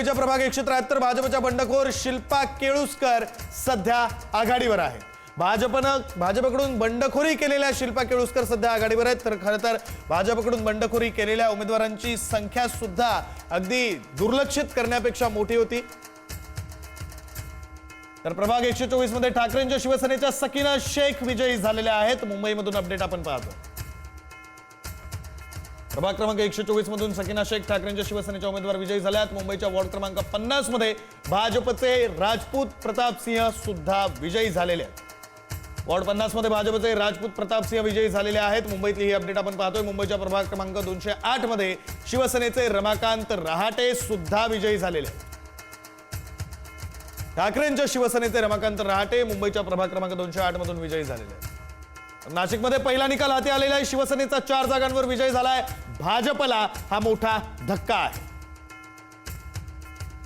मुंबईच्या प्रभाग 173 भाजपच्या बंडखोर शिल्पा केळुसकर सध्या आघाडीवर आहे। भाजपकडून बंडखोरी केलेल्या शिल्पा केळुसकर सध्या आघाडीवर आहेत। तर खरं तर भाजपकडून बंडखोरी केलेल्या उमेदवारांची संख्या सुद्धा अगदी दुर्लक्षित करण्यापेक्षा मोठी होती। तर प्रभाग 124 मध्ये ठाकरेंच्या शिवसेनेच्या सकीना शेख विजयी झालेल्या आहेत। मुंबईमधून अपडेट आपण पाहतो। प्रभाग क्रमांक 124 मधून सकीना शेख ठाकरेंच्या शिवसेनेच्या उमेदवार विजयी झाल्या आहेत। मुंबईच्या वॉर्ड क्रमांक 50 मध्ये भाजपचे राजपूत प्रताप सिंह सुद्धा विजयी झालेले आहेत। वॉर्ड 50 मध्ये भाजपचे राजपूत प्रताप सिंह विजयी झालेले आहेत। मुंबईतली ही अपडेट आपण पाहतोय। मुंबईच्या प्रभाग क्रमांक 208 मध्ये शिवसेनेचे रमाकांत रहाटे सुद्धा विजयी झालेले आहेत। ठाकरेंच्या शिवसेनेचे रमाकांत रहाटे मुंबईच्या प्रभाग क्रमांक 208 मधून विजयी झालेले आहेत। नाशिकमध्ये पहिला निकाल हाती आलेला आहे। शिवसेनेचा 4 जागांवर विजय झालाय। भाजपला हा मोठा धक्का आहे।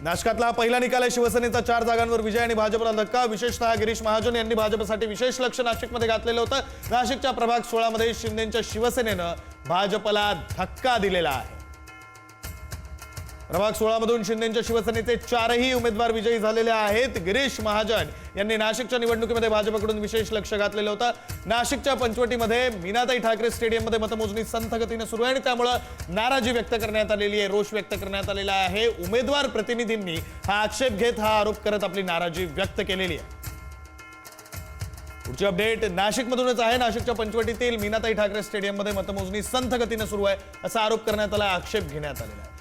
नाशिकातला पहिला निकाल आहे। शिवसेनेचा 4 जागांवर विजय आणि भाजपला धक्का। विशेषतः गिरीश महाजन यांनी भाजपसाठी विशेष लक्ष नाशिकमध्ये घातलेलं होतं। नाशिकच्या प्रभाग 16 मध्ये शिंदेच्या शिवसेनेनं भाजपला धक्का दिलेला आहे। प्रभाग 16 मधून शिंदेच्या शिवसेनेचे 4ही उमेदवार विजयी झालेले आहेत। गिरीश महाजन यांनी नाशिकच्या निवडणुकीमध्ये भाजपकडून विशेष लक्ष घातलेलं होतं। नाशिकच्या पंचवटीमध्ये मीनाताई ठाकरे स्टेडियममध्ये मतमोजणी संथ गतीने सुरू आहे आणि त्यामुळे नाराजी व्यक्त करण्यात आलेली आहे, रोष व्यक्त करण्यात आलेला आहे। उमेदवार प्रतिनिधींनी हा आक्षेप घेत हा आरोप करत आपली नाराजी व्यक्त केलेली आहे। पुढची अपडेट नाशिकमधूनच आहे। नाशिकच्या पंचवटीतील मीनाताई ठाकरे स्टेडियममध्ये मतमोजणी संथ गतीने सुरू आहे असा आरोप करण्यात आला, आक्षेप घेण्यात आलेला आहे।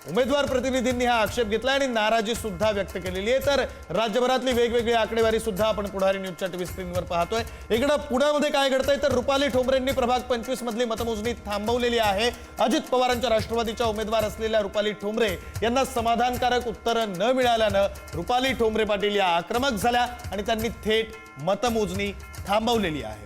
उमेदवार प्रतिनिधींनी हा आक्षेप घेतला आणि नाराजी सुद्धा व्यक्त केलेली आहे। तर राज्यभरातली वेगवेगळी आकडेवारी सुद्धा आपण पुढारी न्यूजच्या टीव्ही स्क्रीनवर पाहतोय। इकडे पुण्यामध्ये काय घडतंय तर रुपाली ठोंबरेंनी प्रभाग 25 मधली मतमोजणी थांबवलेली आहे। अजित पवारांच्या राष्ट्रवादीच्या उमेदवार असलेल्या रुपाली ठोंबरे यांना समाधानकारक उत्तर न मिळाल्यानं रुपाली ठोंबरे पाटील या आक्रमक झाल्या आणि त्यांनी थेट मतमोजणी थांबवलेली आहे।